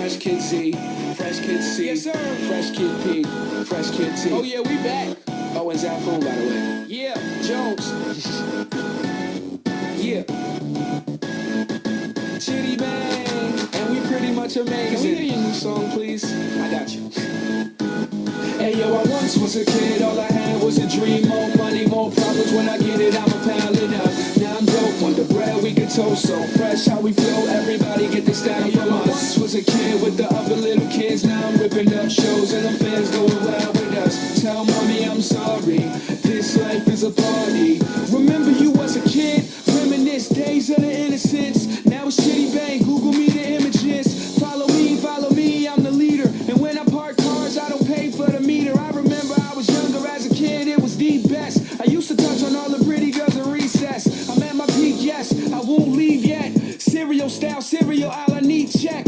Fresh Kid Z, Fresh Kid C, Yes, sir. Fresh Kid P, Fresh Kid T. Oh yeah, we back. Oh, and Zafoon, by the way. Yeah. Jones. Yeah. Chitty Bang. And we pretty much amazing. Can we hear your new song, please? I got you. Hey yo, I once was a kid, all I had was a dream. More money, more problems. When I get it, I'ma pile it up. Now I'm dope on the bread, we can toast so fresh. How we flow, everybody get this style from us. Once was a kid with the other little kids. Now I'm ripping up shows and them fans going wild with us. Tell mommy I'm sorry, this life is a party. Remember you was a kid, reminisce days of the innocence. Now it's Chitty Bang, Google me the images. Follow me, I'm the leader. And when I park cars, I don't pay for the meter. I remember I was younger as a kid, it was the best. I used to touch on all the pretty girls in recess. I'm at my peak, yes, I won't leave yet. Cereal style, cereal, all I need check.